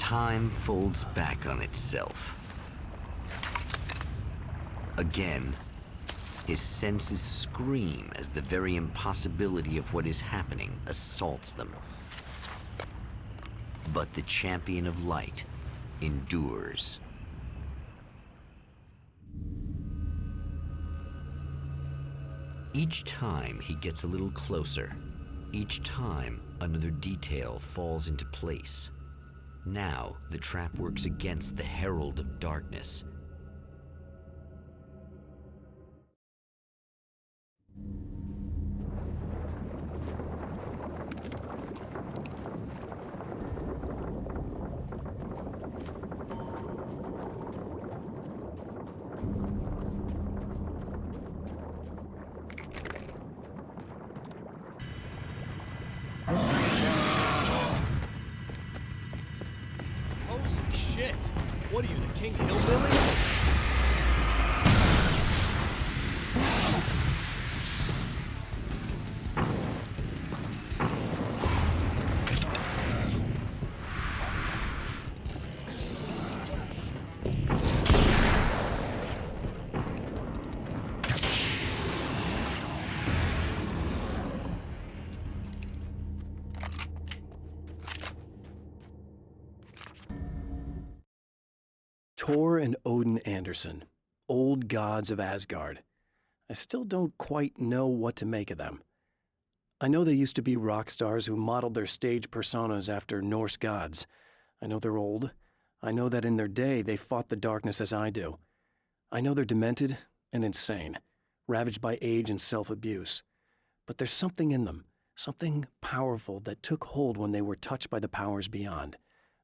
Time folds back on itself. Again, his senses scream as the very impossibility of what is happening assaults them. But the champion of light endures. Each time he gets a little closer, each time another detail falls into place. Now the trap works against the herald of darkness. What are you, the King Hillbilly? Thor and Odin Anderson, old gods of Asgard. I still don't quite know what to make of them. I know they used to be rock stars who modeled their stage personas after Norse gods. I know they're old. I know that in their day they fought the darkness as I do. I know they're demented and insane, ravaged by age and self-abuse. But there's something in them, something powerful that took hold when they were touched by the powers beyond.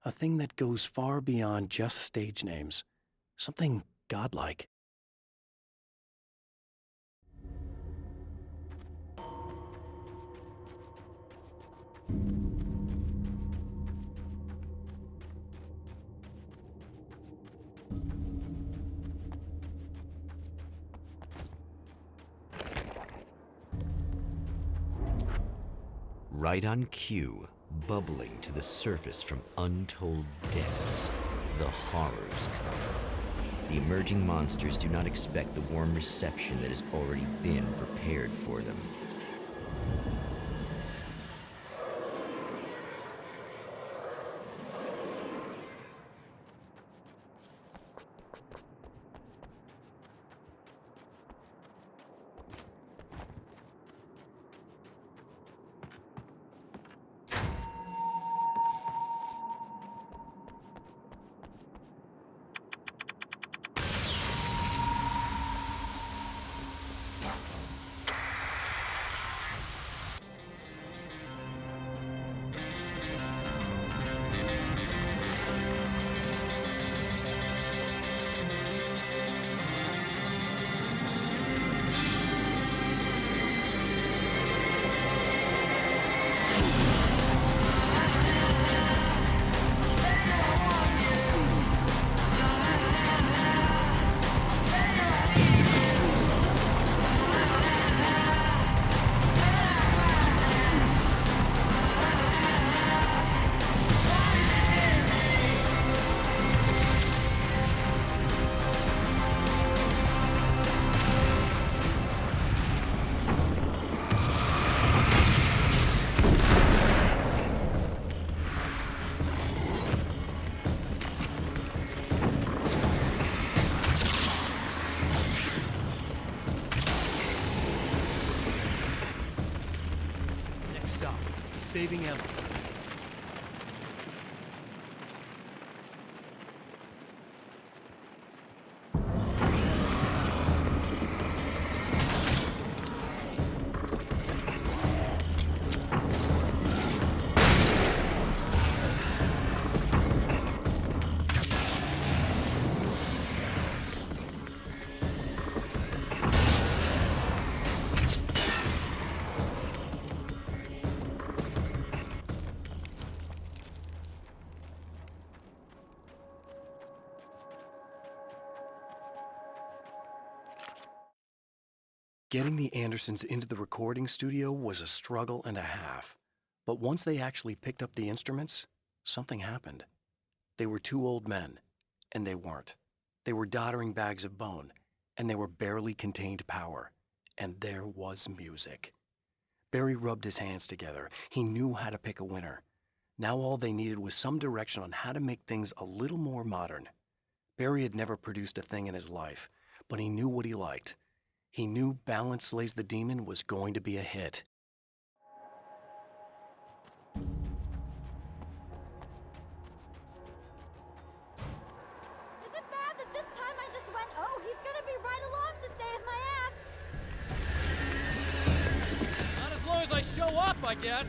A thing that goes far beyond just stage names. Something godlike. Right on cue, bubbling to the surface from untold depths, the horrors come. The emerging monsters do not expect the warm reception that has already been prepared for them. Stop. Saving ammo. Getting the Andersons into the recording studio was a struggle and a half. But once they actually picked up the instruments, something happened. They were two old men, and they weren't. They were doddering bags of bone, and they were barely contained power. And there was music. Barry rubbed his hands together. He knew how to pick a winner. Now all they needed was some direction on how to make things a little more modern. Barry had never produced a thing in his life, but he knew what he liked. He knew Balance Slays the Demon was going to be a hit. Is it bad that this time I just went, oh, he's gonna be right along to save my ass? Not as long as I show up, I guess.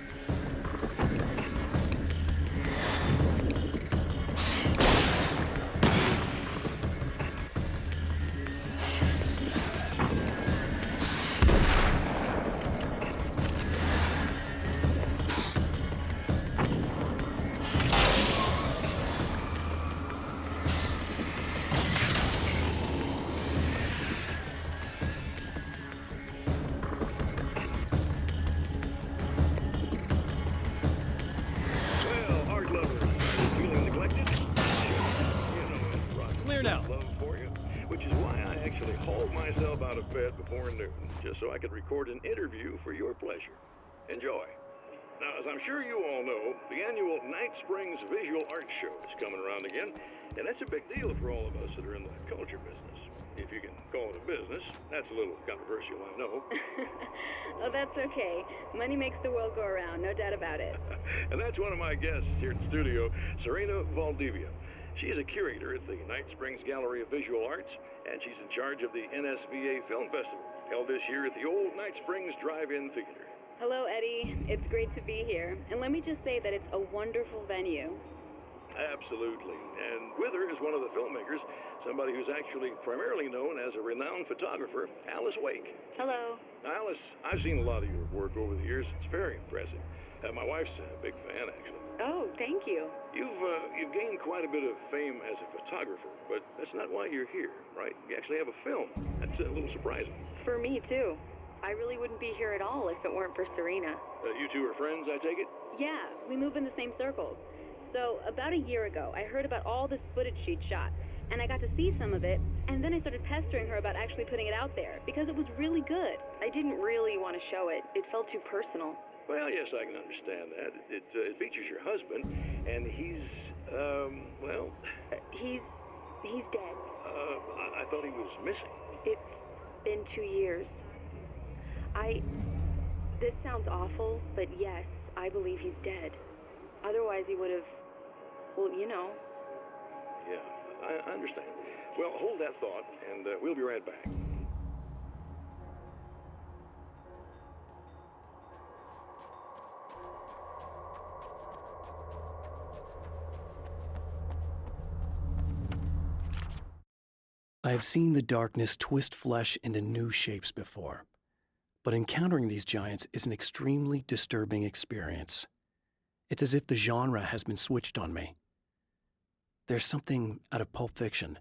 Out of bed before noon, just so I could record an interview for your pleasure. Enjoy. Now, as I'm sure you all know, the annual Night Springs Visual Arts Show is coming around again, and that's a big deal for all of us that are in the culture business. If you can call it a business. That's a little controversial, I know. Oh, that's okay. Money makes the world go around, no doubt about it. And that's one of my guests here at the studio, Serena Valdivia. She's a curator at the Night Springs Gallery of Visual Arts, and she's in charge of the NSVA Film Festival, held this year at the old Night Springs Drive-In Theater. Hello, Eddie. It's great to be here. And let me just say that it's a wonderful venue. Absolutely. And with her is one of the filmmakers, somebody who's actually primarily known as a renowned photographer, Alice Wake. Hello. Now, Alice, I've seen a lot of your work over the years. It's very impressive. My wife's a big fan, actually. Oh, thank you. You've gained quite a bit of fame as a photographer, but that's not why you're here, right? You actually have a film. That's a little surprising. For me, too. I really wouldn't be here at all if it weren't for Serena. You two are friends, I take it? Yeah, we move in the same circles. So, about a year ago, I heard about all this footage she'd shot, and I got to see some of it, and then I started pestering her about actually putting it out there, because it was really good. I didn't really want to show it. It felt too personal. Well, yes, I can understand that. It features your husband, and he's, well... He's dead. I thought he was missing. It's been 2 years. This sounds awful, but yes, I believe he's dead. Otherwise he would have, well, you know. Yeah, I understand. Well, hold that thought, and we'll be right back. I have seen the darkness twist flesh into new shapes before, but encountering these giants is an extremely disturbing experience. It's as if the genre has been switched on me. There's something out of Pulp Fiction.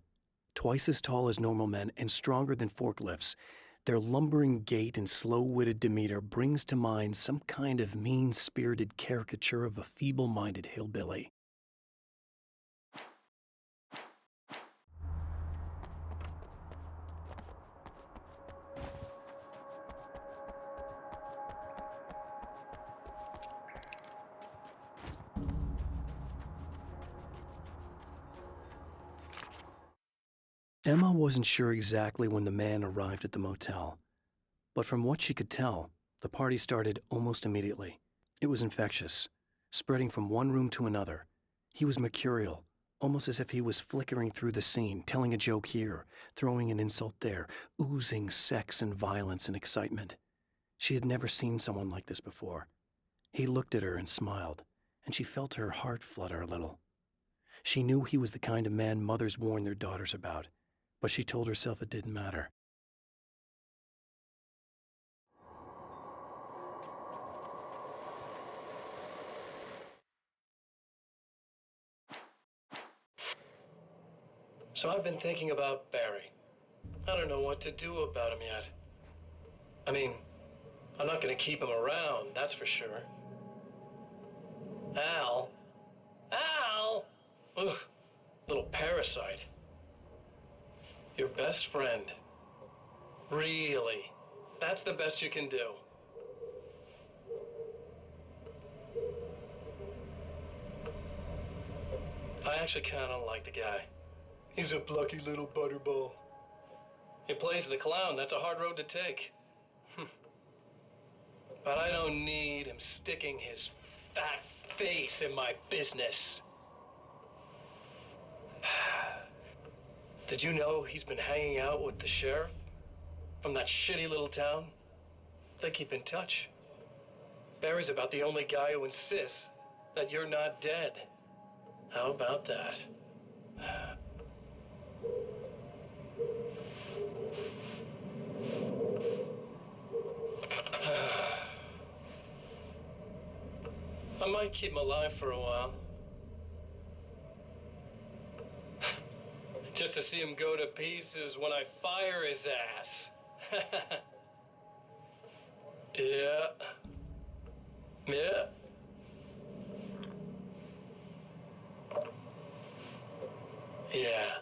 Twice as tall as normal men and stronger than forklifts, their lumbering gait and slow-witted demeanor brings to mind some kind of mean-spirited caricature of a feeble-minded hillbilly. Emma wasn't sure exactly when the man arrived at the motel, but from what she could tell, the party started almost immediately. It was infectious, spreading from one room to another. He was mercurial, almost as if he was flickering through the scene, telling a joke here, throwing an insult there, oozing sex and violence and excitement. She had never seen someone like this before. He looked at her and smiled, and she felt her heart flutter a little. She knew he was the kind of man mothers warn their daughters about, but she told herself it didn't matter. So I've been thinking about Barry. I don't know what to do about him yet. I mean, I'm not going to keep him around, that's for sure. Al? Ugh, Little parasite. Your best friend. Really? That's the best you can do? I actually kinda like the guy. He's a plucky little butterball. He plays the clown. That's a hard road to take. But I don't need him sticking his fat face in my business. Did you know he's been hanging out with the sheriff from that shitty little town? They keep in touch. Barry's about the only guy who insists that you're not dead. How about that? I might keep him alive for a while. Just to see him go to pieces when I fire his ass. Yeah. Yeah. Yeah.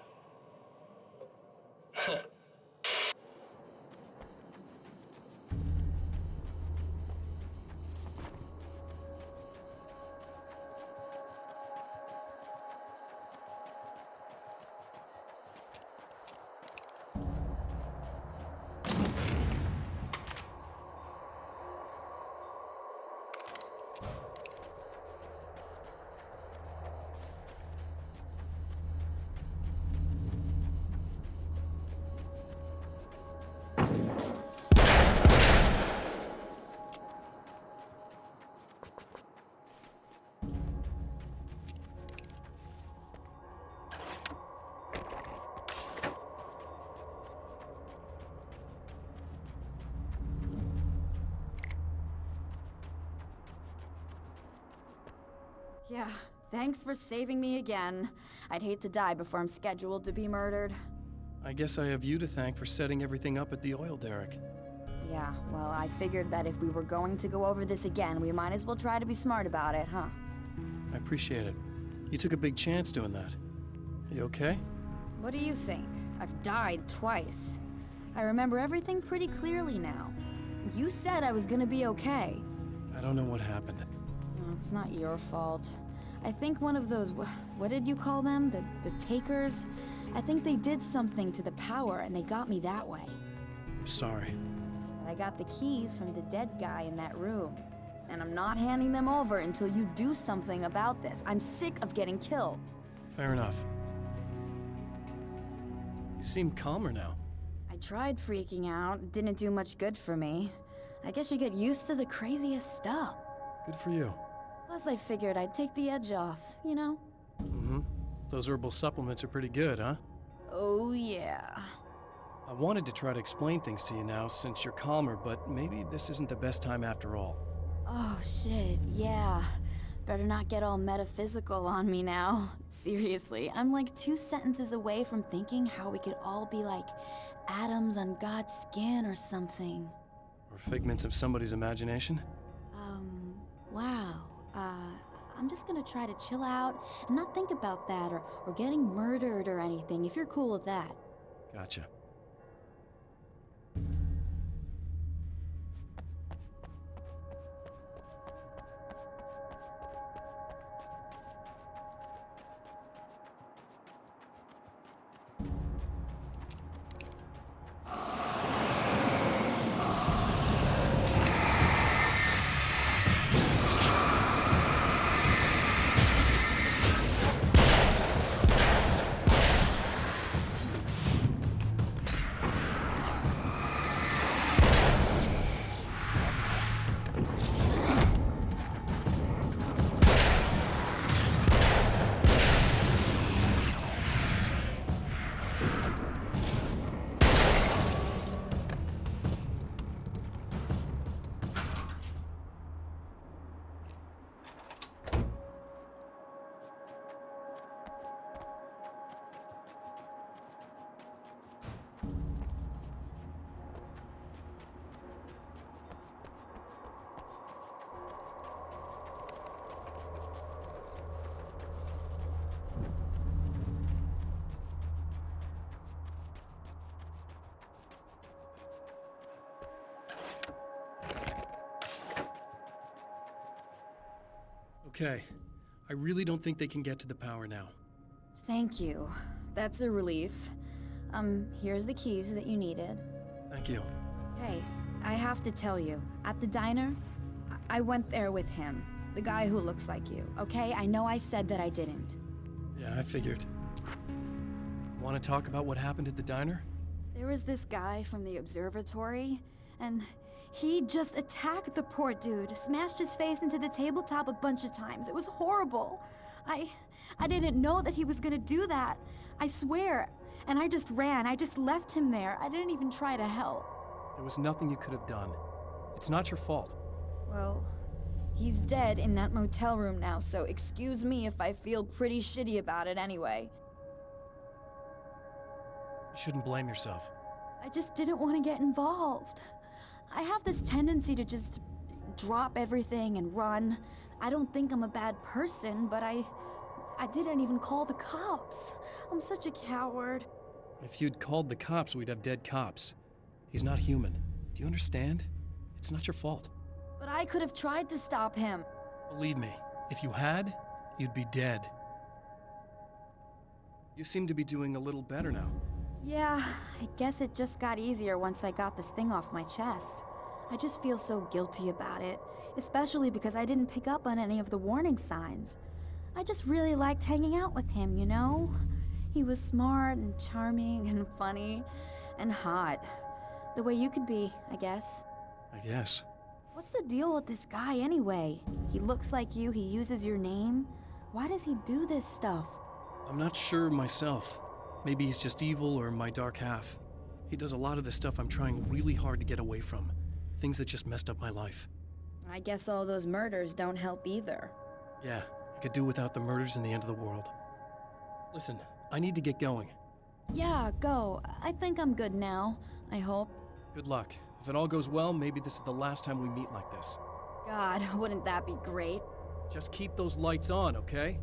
Yeah, thanks for saving me again. I'd hate to die before I'm scheduled to be murdered. I guess I have you to thank for setting everything up at the oil derrick. Yeah, well, I figured that if we were going to go over this again, we might as well try to be smart about it, huh? I appreciate it. You took a big chance doing that. You okay? What do you think? I've died twice. I remember everything pretty clearly now. You said I was gonna be okay. I don't know what happened. Oh, it's not your fault. I think one of those, what did you call them? The takers? I think they did something to the power and they got me that way. I'm sorry. But I got the keys from the dead guy in that room. And I'm not handing them over until you do something about this. I'm sick of getting killed. Fair enough. You seem calmer now. I tried freaking out. It didn't do much good for me. I guess you get used to the craziest stuff. Good for you. Plus I figured I'd take the edge off, you know? Mm-hmm. Those herbal supplements are pretty good, huh? Oh yeah. I wanted to try to explain things to you now since you're calmer, but maybe this isn't the best time after all. Oh shit, yeah. Better not get all metaphysical on me now. Seriously, I'm like 2 sentences away from thinking how we could all be like atoms on God's skin or something. Or figments of somebody's imagination? Wow. I'm just gonna try to chill out and not think about that or getting murdered or anything, if you're cool with that. Gotcha. Okay. I really don't think they can get to the power now. Thank you. That's a relief. Here's the keys that you needed. Thank you. Hey, I have to tell you, at the diner, I went there with him. The guy who looks like you, okay? I know I said that I didn't. Yeah, I figured. Want to talk about what happened at the diner? There was this guy from the observatory, and he just attacked the poor dude, smashed his face into the tabletop a bunch of times. It was horrible. I didn't know that he was gonna do that. I swear. And I just ran. I just left him there. I didn't even try to help. There was nothing you could have done. It's not your fault. Well, he's dead in that motel room now, so excuse me if I feel pretty shitty about it anyway. You shouldn't blame yourself. I just didn't want to get involved. I have this tendency to just drop everything and run. I don't think I'm a bad person, but I didn't even call the cops. I'm such a coward. If you'd called the cops, we'd have dead cops. He's not human. Do you understand? It's not your fault. But I could have tried to stop him. Believe me, if you had, you'd be dead. You seem to be doing a little better now. Yeah, I guess it just got easier once I got this thing off my chest. I just feel so guilty about it, especially because I didn't pick up on any of the warning signs. I just really liked hanging out with him, you know? He was smart and charming and funny and hot. The way you could be, I guess. I guess. What's the deal with this guy anyway? He looks like you, he uses your name. Why does he do this stuff? I'm not sure myself. Maybe he's just evil or my dark half. He does a lot of the stuff I'm trying really hard to get away from. Things that just messed up my life. I guess all those murders don't help either. Yeah, I could do without the murders and the end of the world. Listen, I need to get going. Yeah, go. I think I'm good now. I hope. Good luck. If it all goes well, maybe this is the last time we meet like this. God, wouldn't that be great? Just keep those lights on, okay?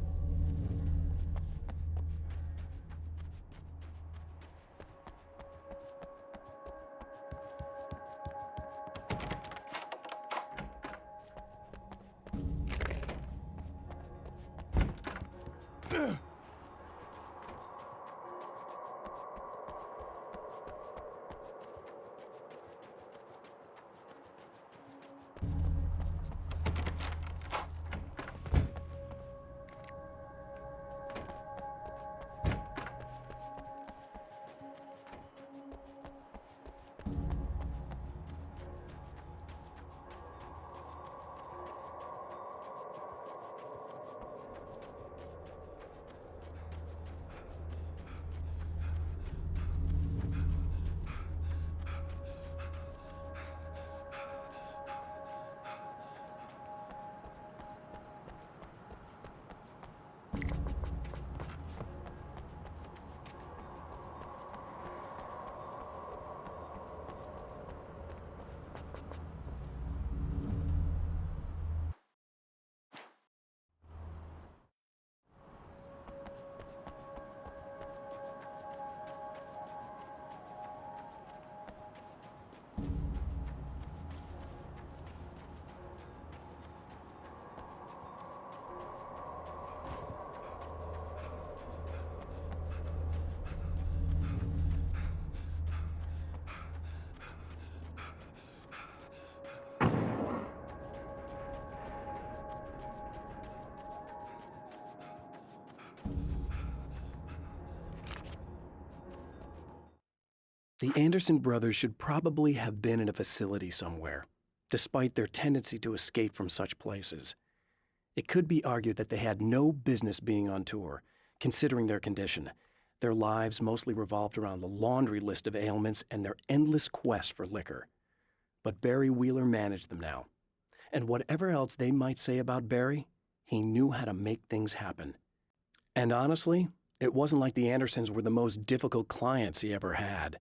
The Anderson brothers should probably have been in a facility somewhere, despite their tendency to escape from such places. It could be argued that they had no business being on tour, considering their condition. Their lives mostly revolved around the laundry list of ailments and their endless quest for liquor. But Barry Wheeler managed them now. And whatever else they might say about Barry, he knew how to make things happen. And honestly, it wasn't like the Andersons were the most difficult clients he ever had.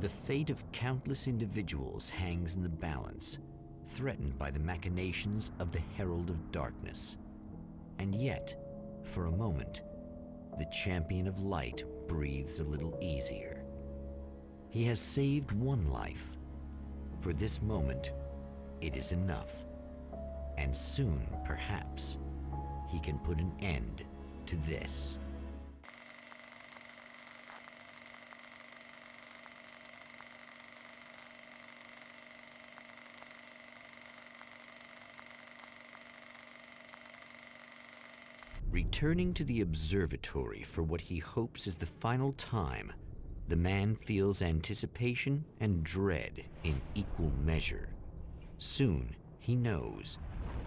The fate of countless individuals hangs in the balance, threatened by the machinations of the Herald of Darkness. And yet, for a moment, the champion of light breathes a little easier. He has saved one life. For this moment, it is enough. And soon, perhaps, he can put an end to this. Returning to the observatory for what he hopes is the final time, the man feels anticipation and dread in equal measure. Soon, he knows,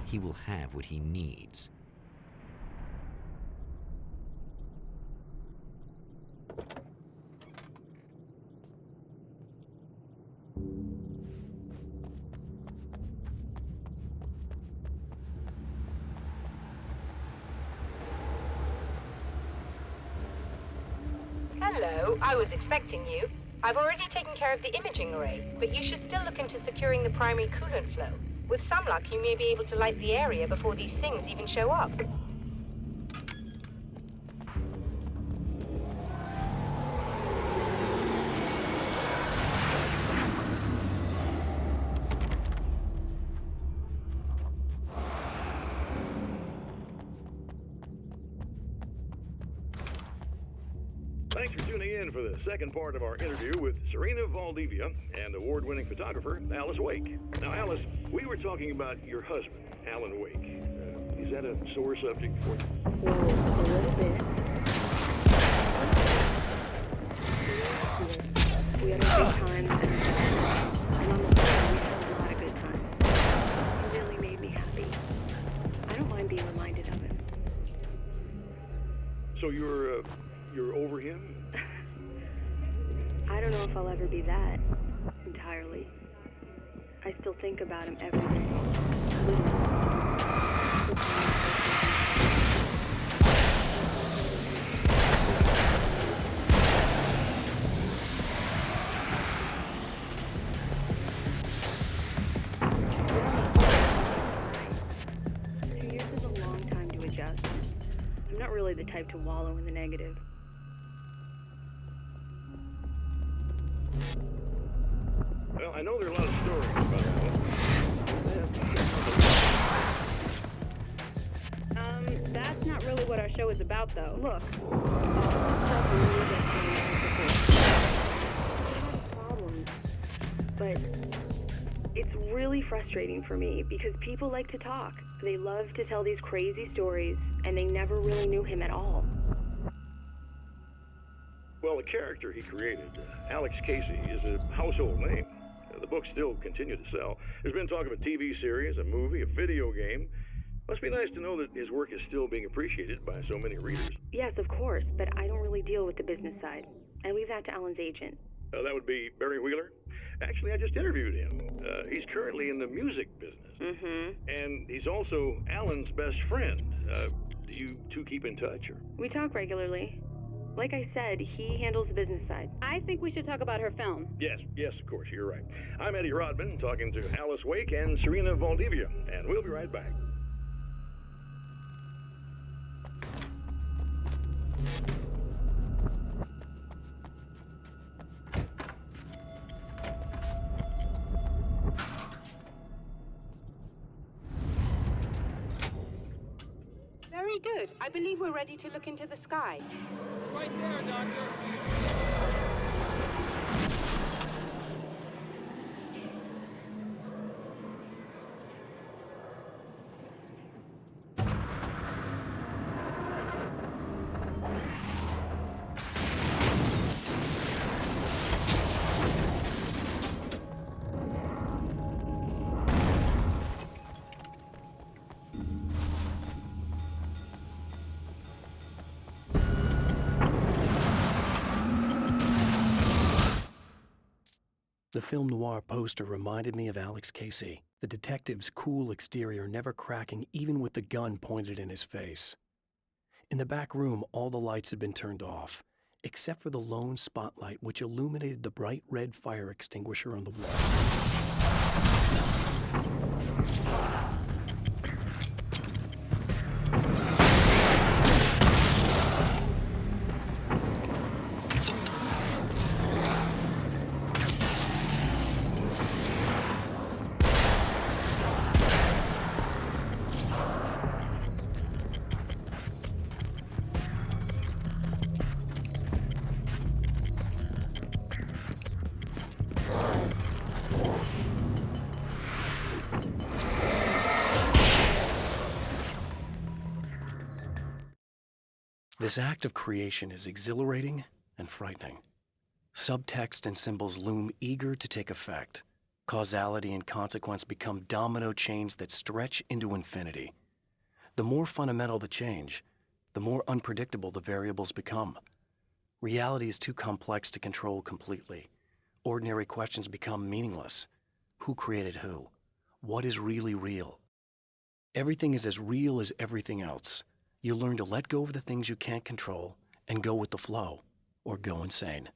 he will have what he needs. Hello, I was expecting you. I've already taken care of the imaging array, but you should still look into securing the primary coolant flow. With some luck, you may be able to light the area before these things even show up. Thanks for tuning in for the second part of our interview with Serena Valdivia and award-winning photographer Alice Wake. Now, Alice, we were talking about your husband, Alan Wake. Is that a sore subject for you? Well, a little bit. We had a good time, and on the whole, we had a lot of good times. He really made me happy. I don't mind being reminded of him. So you're over him? I don't know if I'll ever be that entirely. I still think about him every day. Literally. 2 years is a long time to adjust. I'm not really the type to wallow in the negative. Well, I know there are a lot of stories about that. That's not really what our show is about, though. Look, problems, but it's really frustrating for me because people like to talk. They love to tell these crazy stories, and they never really knew him at all. Well, the character he created, Alex Casey, is a household name. The books still continue to sell. There's been talk of a TV series, a movie, a video game. Must be nice to know that his work is still being appreciated by so many readers. Yes, of course, but I don't really deal with the business side. I leave that to Alan's agent. That would be Barry Wheeler. Actually, I just interviewed him. He's currently in the music business. Mm-hmm. And he's also Alan's best friend. Do you two keep in touch, or? We talk regularly. Like I said, he handles the business side. I think we should talk about her film. Yes, of course, you're right. I'm Eddie Rodman, talking to Alice Wake and Serena Valdivia, and we'll be right back. Very good. I believe we're ready to look into the sky. Right there, Doctor. The film noir poster reminded me of Alex Casey, the detective's cool exterior never cracking even with the gun pointed in his face. In the back room, all the lights had been turned off, except for the lone spotlight which illuminated the bright red fire extinguisher on the wall. This act of creation is exhilarating and frightening. Subtext and symbols loom eager to take effect. Causality and consequence become domino chains that stretch into infinity. The more fundamental the change, the more unpredictable the variables become. Reality is too complex to control completely. Ordinary questions become meaningless. Who created who? What is really real? Everything is as real as everything else. You learn to let go of the things you can't control and go with the flow, or go insane.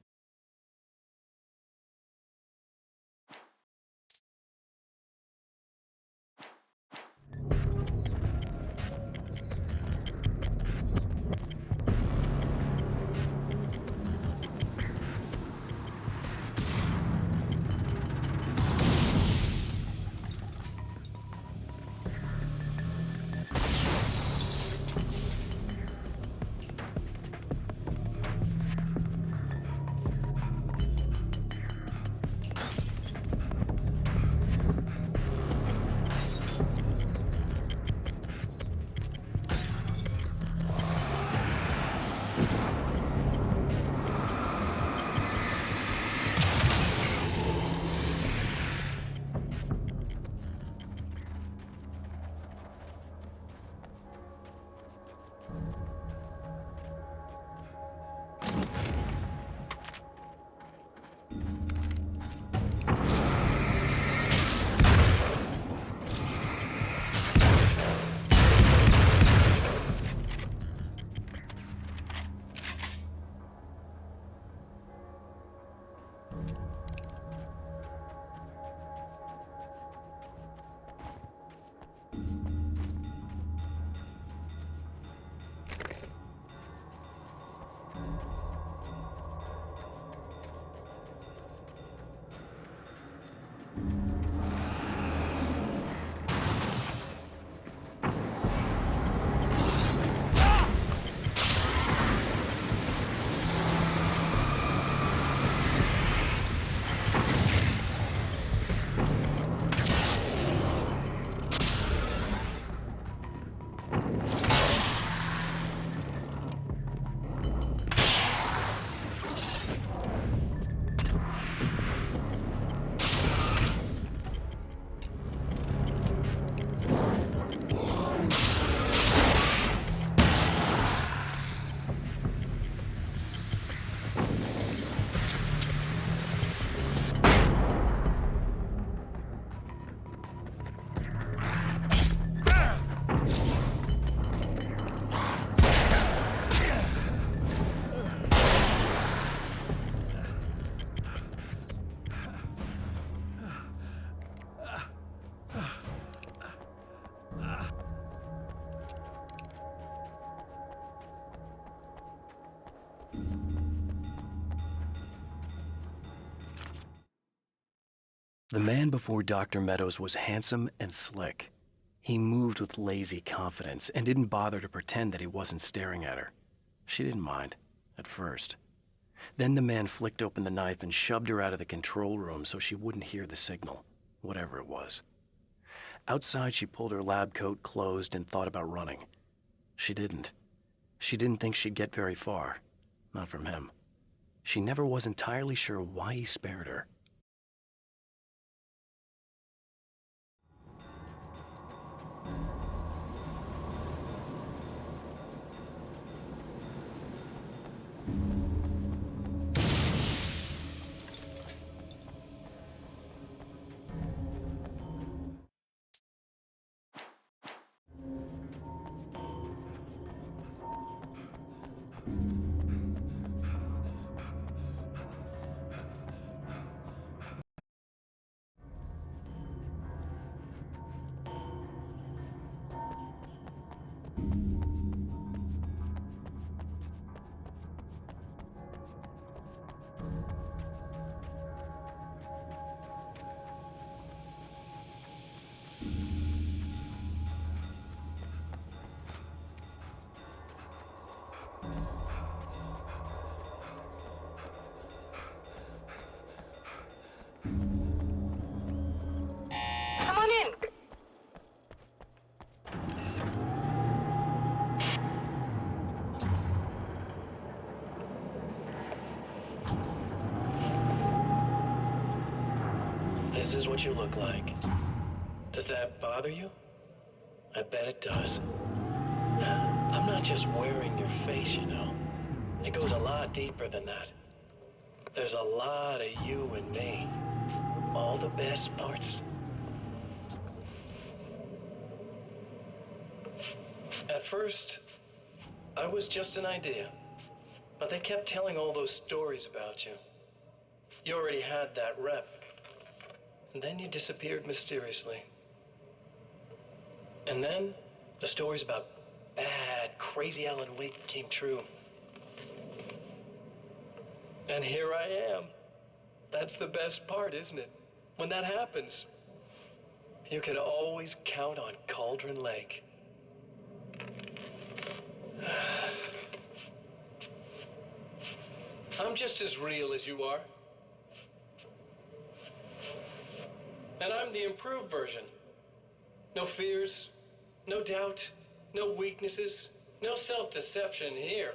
The man before Dr. Meadows was handsome and slick. He moved with lazy confidence and didn't bother to pretend that he wasn't staring at her. She didn't mind, at first. Then the man flicked open the knife and shoved her out of the control room so she wouldn't hear the signal, whatever it was. Outside, she pulled her lab coat closed and thought about running. She didn't. She didn't think she'd get very far. Not from him. She never was entirely sure why he spared her. is what you look like. Does that bother you? I bet it does. I'm not just wearing your face, you know. It goes a lot deeper than that. There's a lot of you and me. All the best parts. At first, I was just an idea. But they kept telling all those stories about you. You already had that rep. And then you disappeared mysteriously. And then, the stories about bad, crazy Alan Wake came true. And here I am. That's the best part, isn't it? When that happens, you can always count on Cauldron Lake. I'm just as real as you are. And I'm the improved version. No fears, no doubt, no weaknesses, no self-deception here.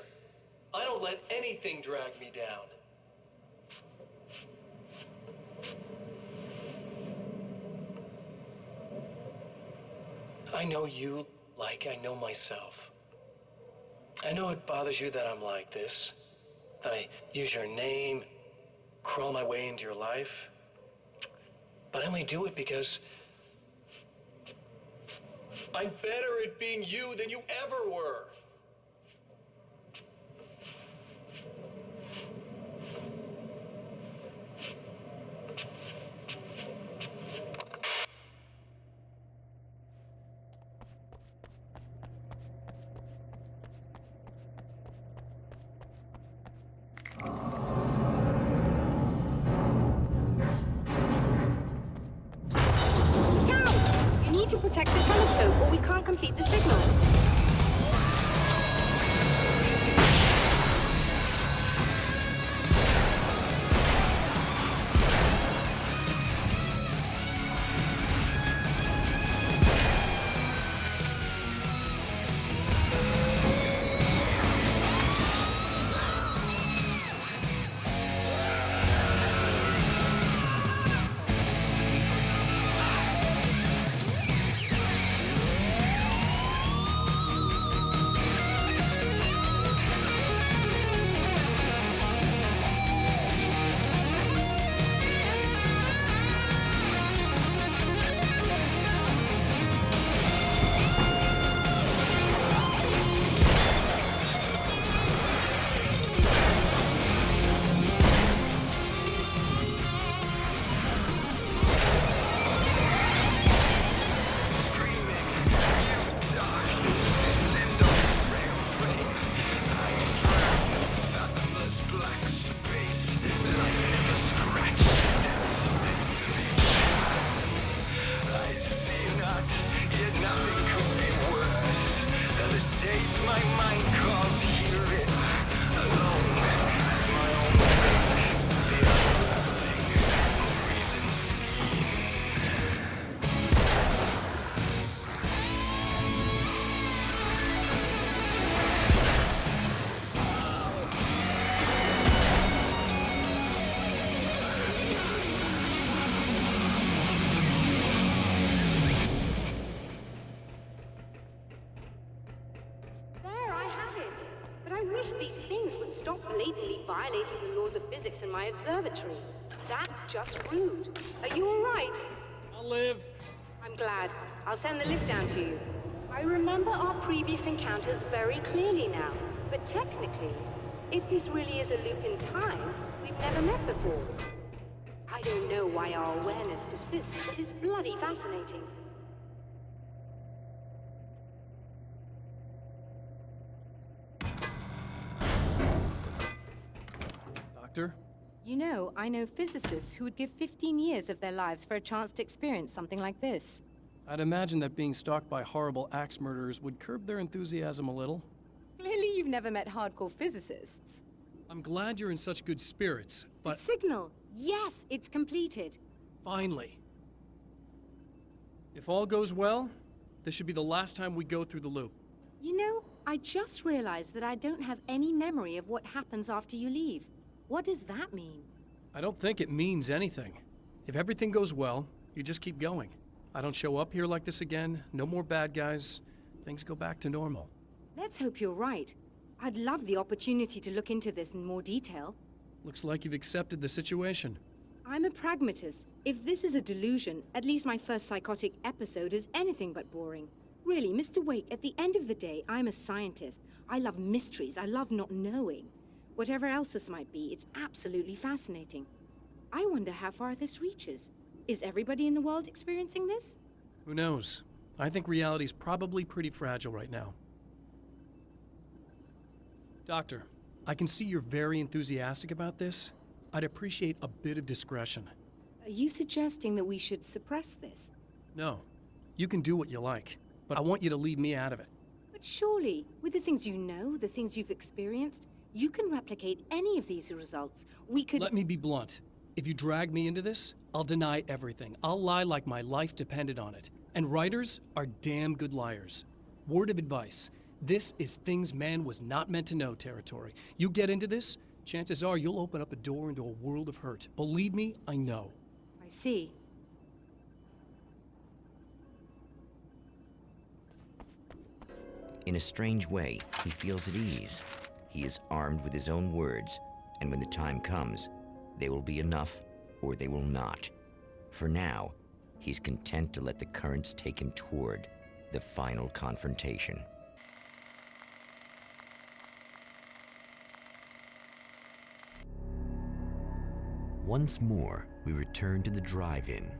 I don't let anything drag me down. I know you like I know myself. I know it bothers you that I'm like this, that I use your name, crawl my way into your life. But I only do it because I'm better at being you than you ever were. To protect the telescope, or we can't complete the signal. Violating the laws of physics in my observatory. That's just rude. Are you all right? I'll live. I'm glad. I'll send the lift down to you. I remember our previous encounters very clearly now, but technically, if this really is a loop in time, we've never met before. I don't know why our awareness persists, but it's bloody fascinating. You know, I know physicists who would give 15 years of their lives for a chance to experience something like this. I'd imagine that being stalked by horrible axe murderers would curb their enthusiasm a little. Clearly you've never met hardcore physicists. I'm glad you're in such good spirits, but... The signal! Yes, it's completed. Finally. If all goes well, this should be the last time we go through the loop. You know, I just realized that I don't have any memory of what happens after you leave. What does that mean? I don't think it means anything. If everything goes well, You just keep going. I don't show up here like this again, no more bad guys. Things go back to normal. Let's hope you're right. I'd love the opportunity to look into this in more detail. Looks like you've accepted the situation. I'm a pragmatist. If this is a delusion, at least my first psychotic episode is anything but boring. Really, Mr. Wake, at the end of the day, I'm a scientist. I love mysteries. I love not knowing. Whatever else this might be, it's absolutely fascinating. I wonder how far this reaches. Is everybody in the world experiencing this? Who knows? I think reality's probably pretty fragile right now. Doctor, I can see you're very enthusiastic about this. I'd appreciate a bit of discretion. Are you suggesting that we should suppress this? No. You can do what you like, but I want you to leave me out of it. But surely, with the things you know, the things you've experienced, you can replicate any of these results. We could— Let me be blunt. If you drag me into this, I'll deny everything. I'll lie like my life depended on it. And writers are damn good liars. Word of advice. This is things man was not meant to know territory. You get into this, chances are you'll open up a door into a world of hurt. Believe me, I know. I see. In a strange way, he feels at ease. He is armed with his own words, and when the time comes, they will be enough or they will not. For now, he's content to let the currents take him toward the final confrontation. Once more, we return to the drive-in.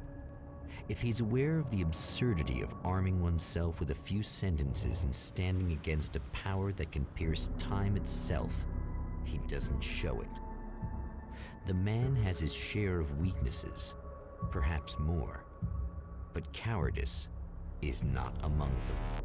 If he's aware of the absurdity of arming oneself with a few sentences and standing against a power that can pierce time itself, he doesn't show it. The man has his share of weaknesses, perhaps more, but cowardice is not among them.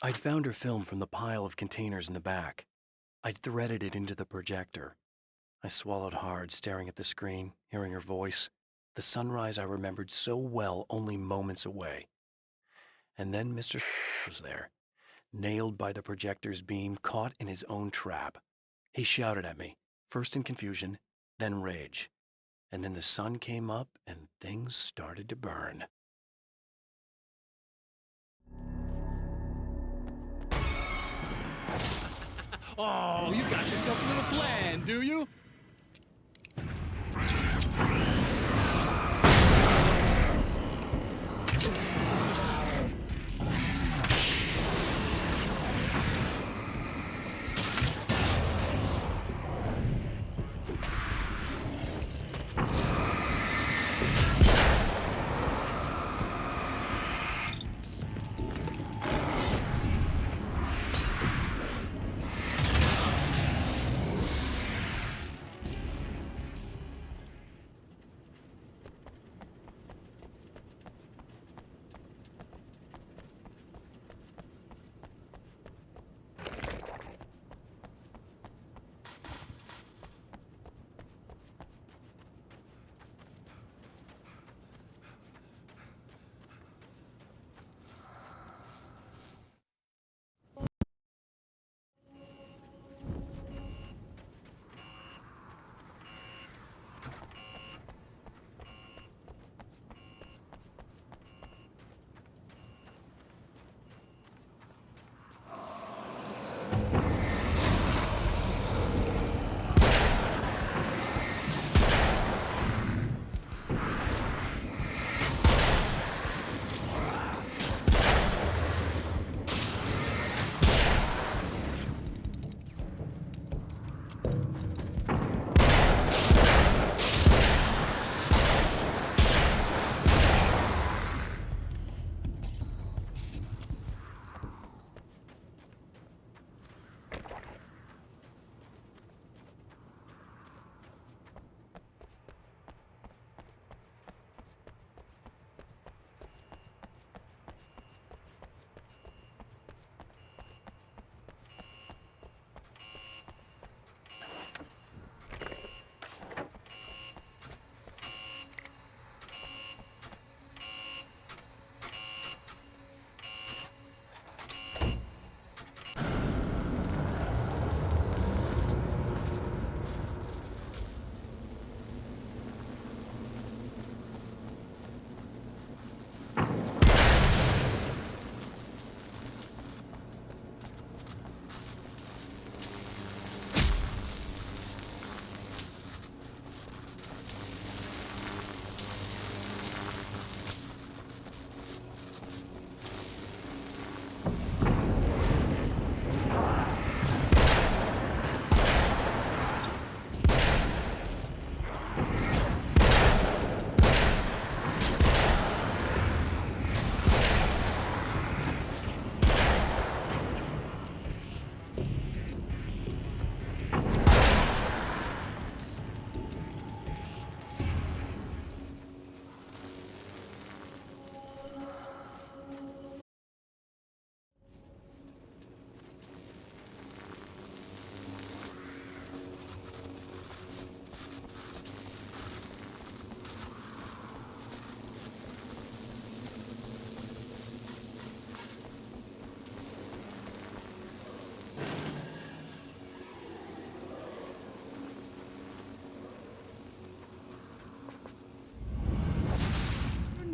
I'd found her film from the pile of containers in the back. I'd threaded it into the projector. I swallowed hard, staring at the screen, hearing her voice, the sunrise I remembered so well only moments away. And then Mr. was there, nailed by the projector's beam, caught in his own trap. He shouted at me, first in confusion, then rage. And then the sun came up and things started to burn. Oh, you got yourself a little plan, do you?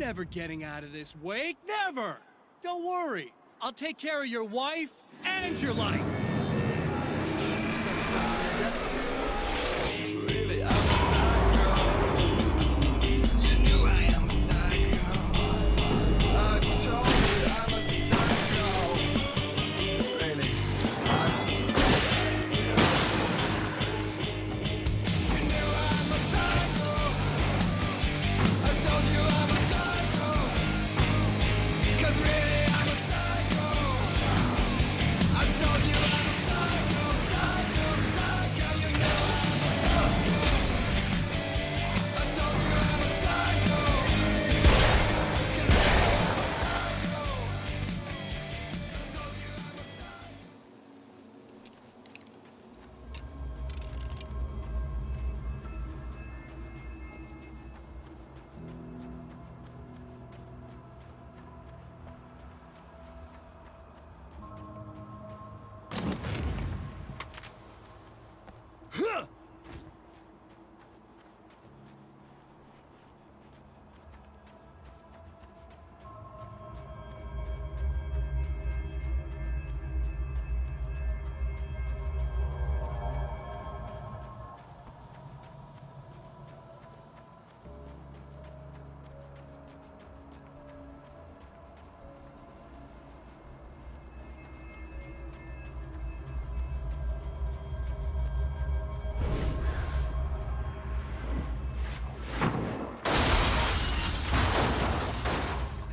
never getting out of this, Wake. Never! Don't worry. I'll take care of your wife and your life. Really, I'm a psycho. You knew I am a psycho. I told you I'm a psycho. Really, I'm a psycho. You knew I'm a psycho. I told you I'm a psycho. 'Cause really I'm a psycho. I told you I'm a psycho, psycho, psycho. You know I'm a psycho. I told you I'm a psycho. 'Cause really I'm a psycho. I told you I'm a psycho.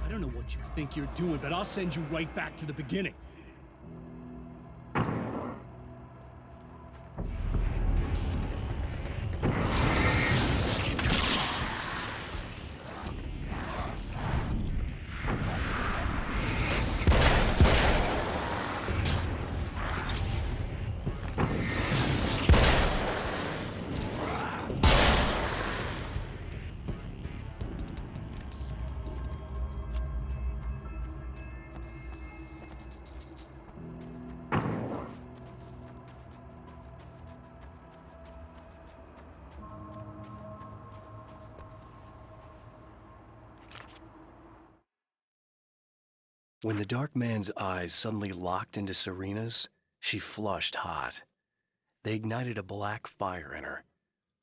I don't know what you think you're doing, but I'll send you right back to the beginning. When the dark man's eyes suddenly locked into Serena's, she flushed hot. They ignited a black fire in her.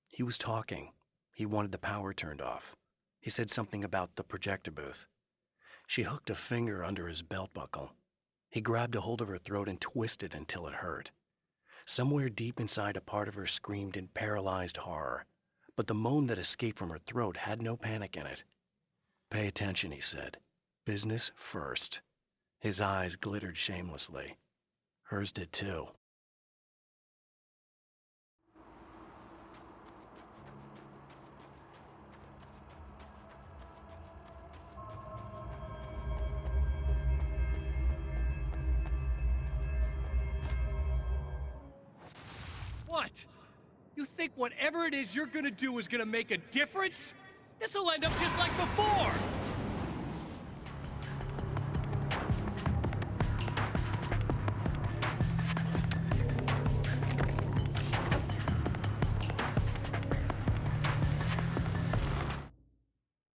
He was talking. He wanted the power turned off. He said something about the projector booth. She hooked a finger under his belt buckle. He grabbed a hold of her throat and twisted until it hurt. Somewhere deep inside, a part of her screamed in paralyzed horror, but the moan that escaped from her throat had no panic in it. "Pay attention," he said. "Business first." His eyes glittered shamelessly. Hers did too. What? You think whatever it is you're gonna do is gonna make a difference? This'll end up just like before!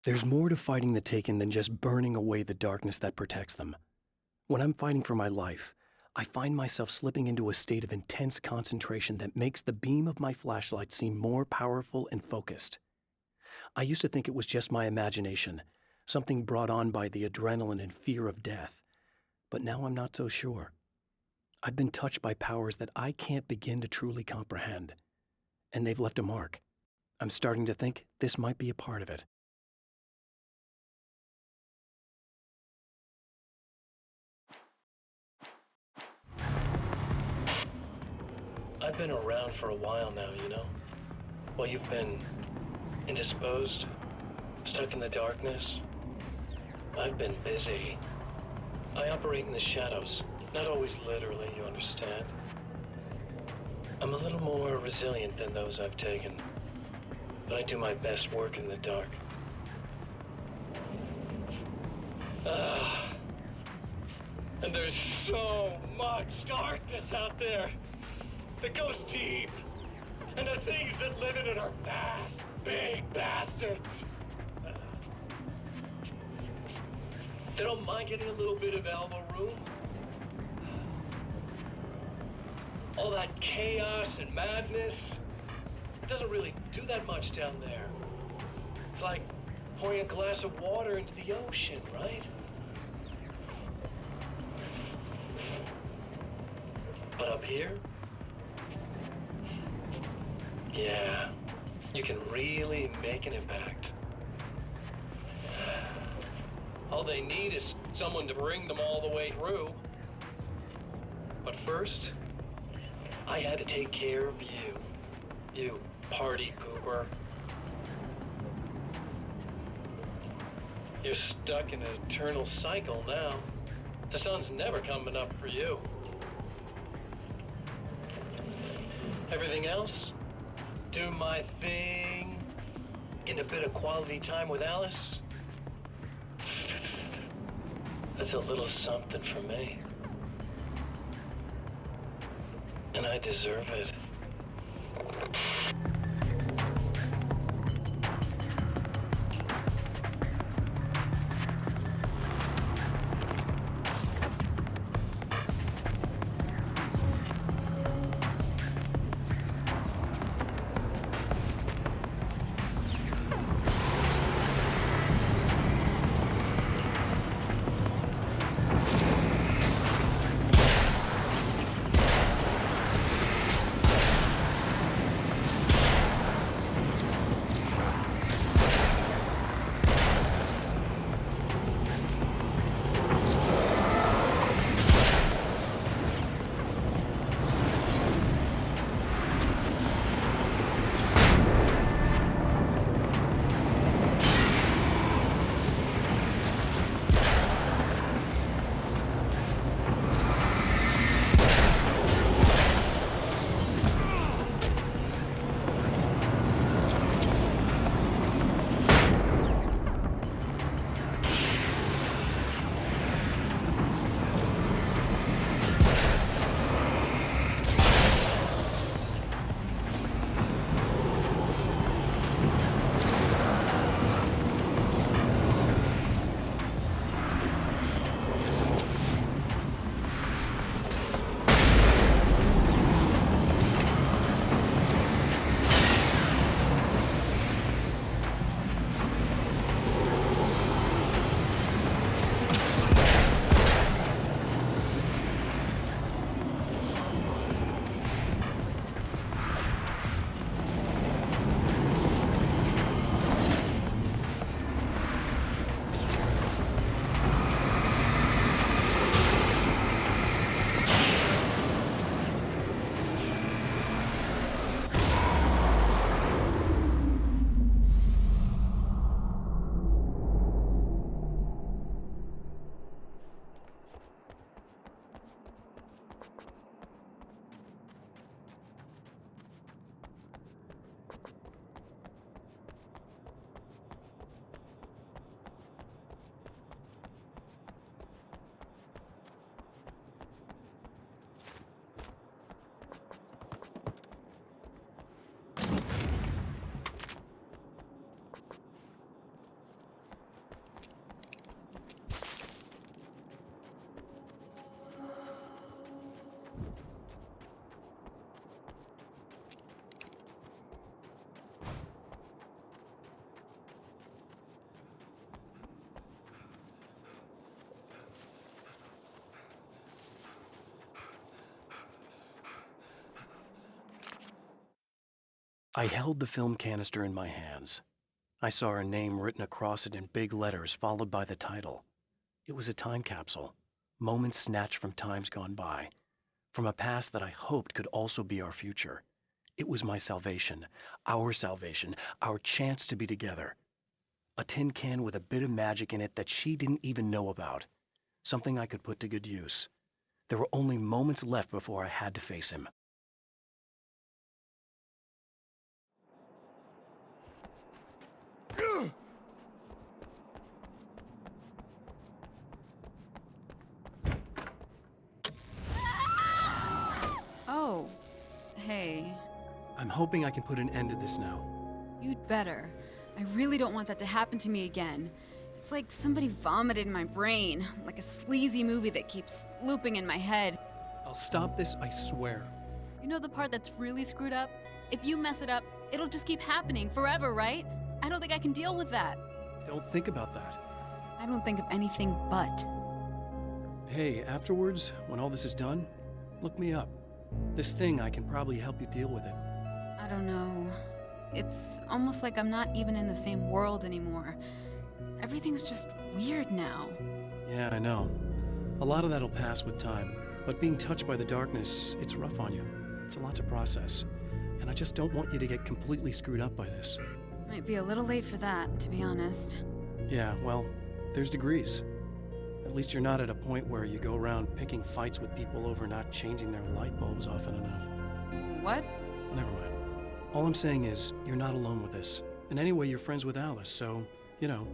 There's more to fighting the Taken than just burning away the darkness that protects them. When I'm fighting for my life, I find myself slipping into a state of intense concentration that makes the beam of my flashlight seem more powerful and focused. I used to think it was just my imagination, something brought on by the adrenaline and fear of death. But now I'm not so sure. I've been touched by powers that I can't begin to truly comprehend. And they've left a mark. I'm starting to think this might be a part of it. I've been around for a while now, you know? While you've been indisposed, stuck in the darkness, I've been busy. I operate in the shadows, not always literally, you understand? I'm a little more resilient than those I've taken, but I do my best work in the dark. And there's so much darkness out there that goes deep, and the things that live in it are vast, big bastards. They don't mind getting a little bit of elbow room. All that chaos and madness, it doesn't really do that much down there. It's like pouring a glass of water into the ocean, right? But up here, yeah, you can really make an impact. All they need is someone to bring them all the way through. But first, I had to take care of you. You party pooper. You're stuck in an eternal cycle now. The sun's never coming up for you. Everything else? Do my thing. Getting a bit of quality time with Alice? That's a little something for me. And I deserve it. I held the film canister in my hands. I saw her name written across it in big letters, followed by the title. It was a time capsule, moments snatched from times gone by, from a past that I hoped could also be our future. It was my salvation, our chance to be together. A tin can with a bit of magic in it that she didn't even know about, something I could put to good use. There were only moments left before I had to face him. Oh, hey. I'm hoping I can put an end to this now. You'd better. I really don't want that to happen to me again. It's like somebody vomited in my brain, like a sleazy movie that keeps looping in my head. I'll stop this, I swear. You know the part that's really screwed up? If you mess it up, it'll just keep happening forever, right? I don't think I can deal with that. Don't think about that. I don't think of anything but. Hey, afterwards, when all this is done, look me up. This thing, I can probably help you deal with it. I don't know. It's almost like I'm not even in the same world anymore. Everything's just weird now. Yeah, I know. A lot of that'll pass with time, but being touched by the darkness, it's rough on you. It's a lot to process, and I just don't want you to get completely screwed up by this. Might be a little late for that, to be honest. Yeah, well, there's degrees. At least you're not at a point where you go around picking fights with people over not changing their light bulbs often enough. What? Never mind. All I'm saying is, you're not alone with this. And anyway, you're friends with Alice, so, you know,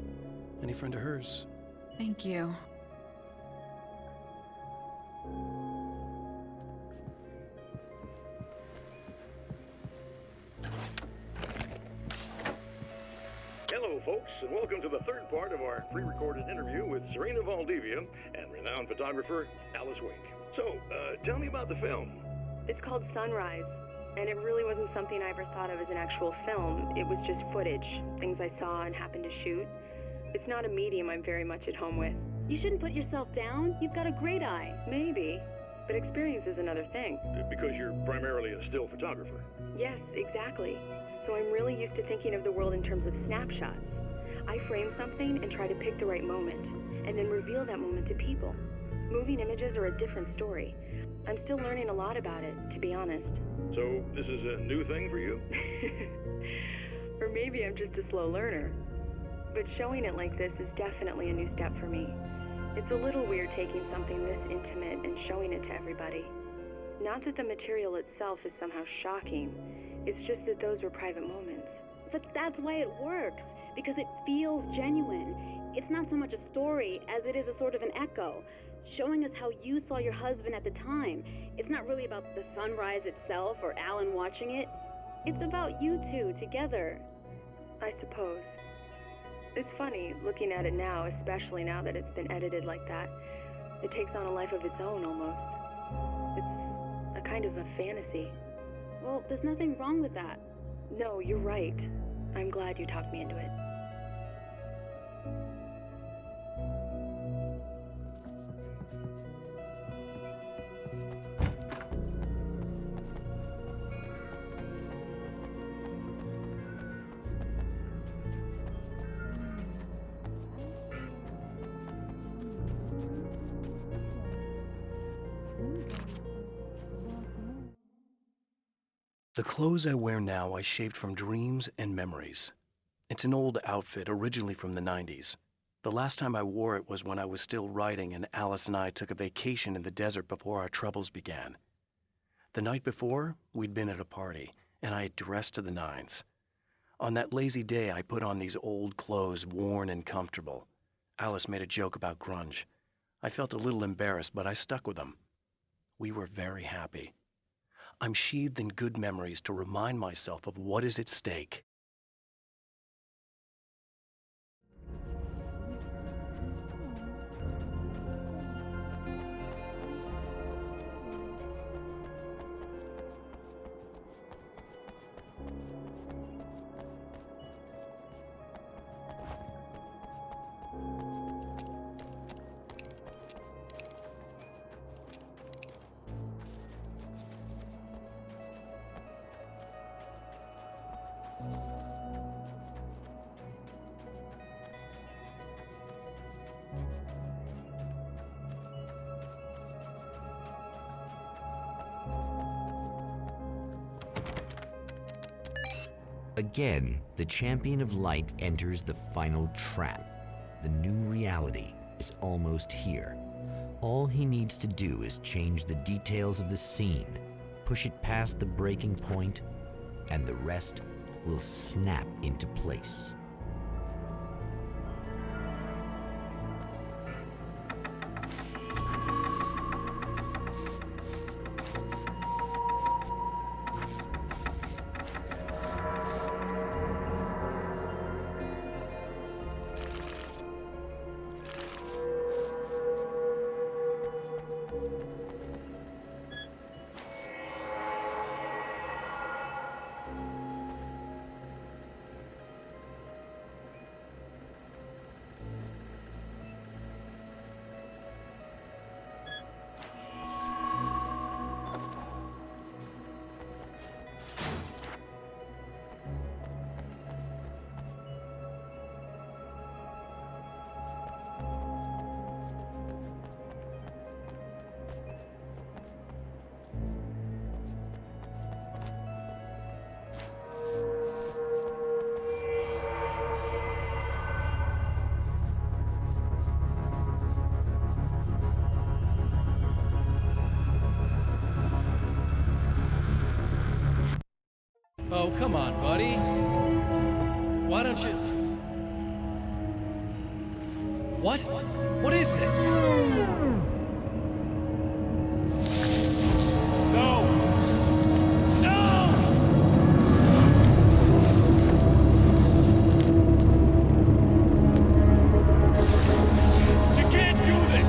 any friend of hers. Thank you. Hello, folks, and welcome to the third part of our pre-recorded interview with Serena Valdivia and renowned photographer Alice Wake. So, tell me about the film. It's called Sunrise, and it really wasn't something I ever thought of as an actual film. It was just footage, things I saw and happened to shoot. It's not a medium I'm very much at home with. You shouldn't put yourself down. You've got a great eye. Maybe, but experience is another thing. Because you're primarily a still photographer. Yes, exactly. So I'm really used to thinking of the world in terms of snapshots. I frame something and try to pick the right moment, and then reveal that moment to people. Moving images are a different story. I'm still learning a lot about it, to be honest. So, this is a new thing for you? Or maybe I'm just a slow learner. But showing it like this is definitely a new step for me. It's a little weird taking something this intimate and showing it to everybody. Not that the material itself is somehow shocking, it's just that those were private moments. But that's why it works, because it feels genuine. It's not so much a story as it is a sort of an echo, showing us how you saw your husband at the time. It's not really about the sunrise itself or Alan watching it. It's about you two together. I suppose. It's funny, looking at it now, especially now that it's been edited like that. It takes on a life of its own, almost. It's a kind of a fantasy. Well, there's nothing wrong with that. No, you're right. I'm glad you talked me into it. The clothes I wear now I shaped from dreams and memories. It's an old outfit, originally from the 90s. The last time I wore it was when I was still writing and Alice and I took a vacation in the desert before our troubles began. The night before, we'd been at a party, and I had dressed to the nines. On that lazy day, I put on these old clothes, worn and comfortable. Alice made a joke about grunge. I felt a little embarrassed, but I stuck with them. We were very happy. I'm sheathed in good memories to remind myself of what is at stake. Again, the champion of light enters the final trap. The new reality is almost here. All he needs to do is change the details of the scene, push it past the breaking point, and the rest will snap into place. Oh, come on, buddy. Why don't you... What? What is this? No! No! You can't do this!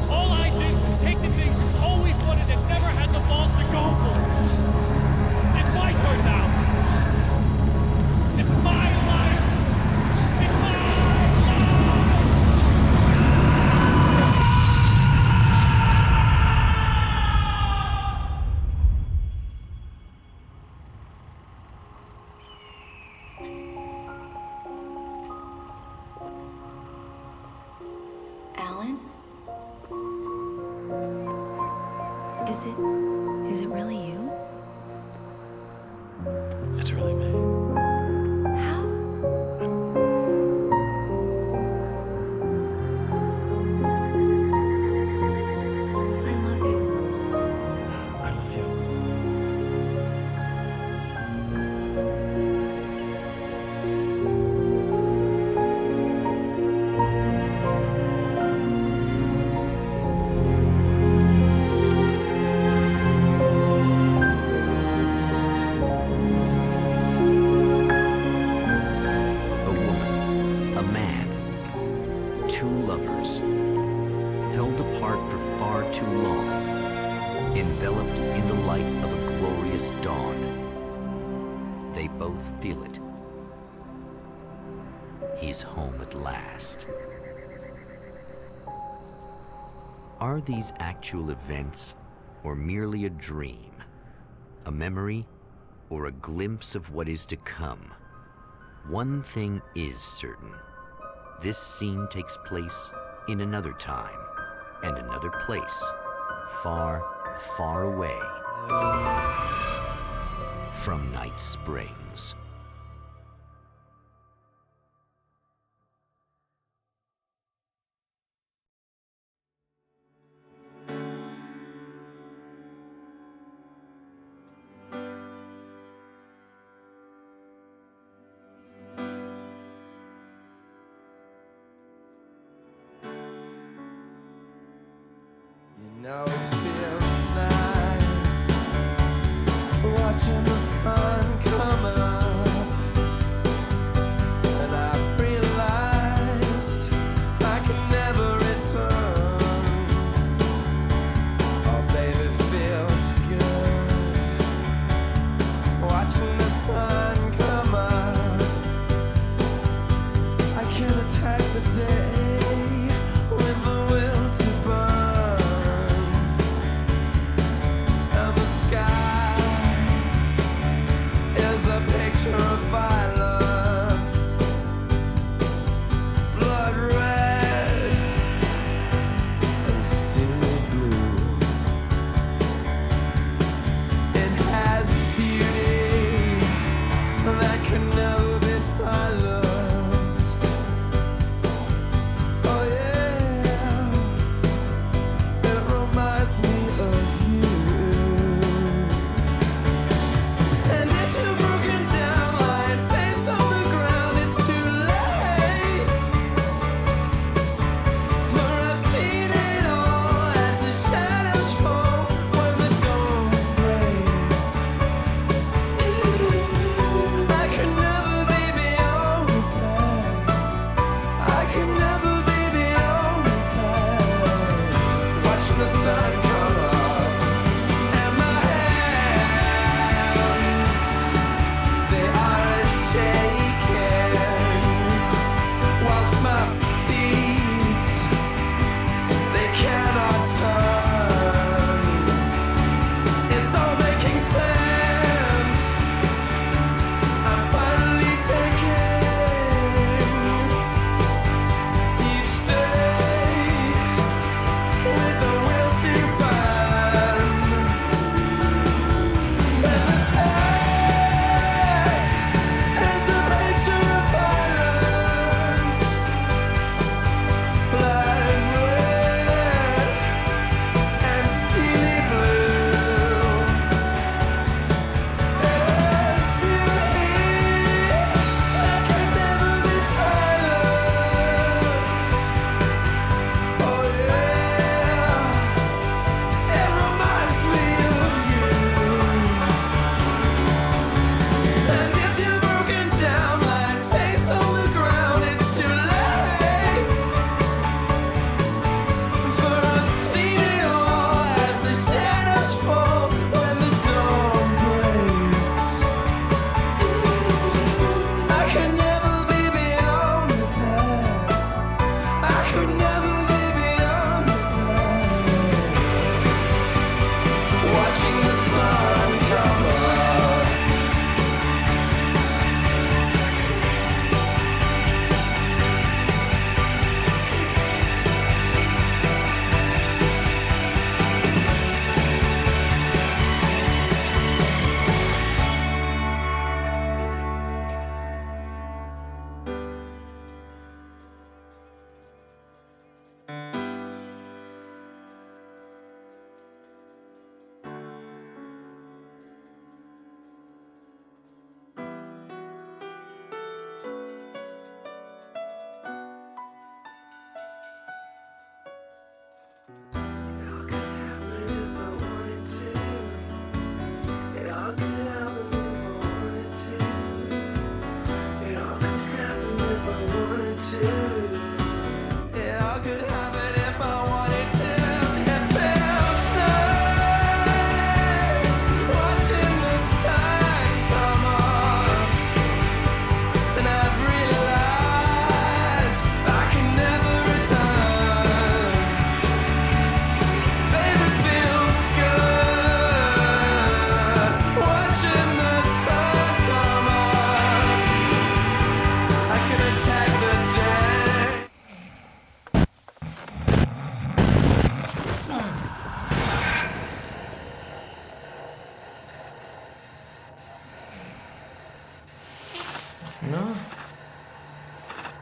All I did was take the things you always wanted and never had the balls to go for. It's my turn now. It's my life. It's my life. Alan? Is it really you? It's really me. How? I love you. I love you. A woman, a man, two lovers, held apart for far too long, enveloped in the light of a glorious dawn. They both feel it. He's home at last. Are these actual events, or merely a dream? A memory, or a glimpse of what is to come? One thing is certain. This scene takes place in another time and another place, far, far away from Night Springs. You know it feels nice watching the sun come up, and I've realized I can never return. Oh baby, it feels good watching the sun come up. I can attack the day with the will to burn, and the sky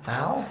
Al?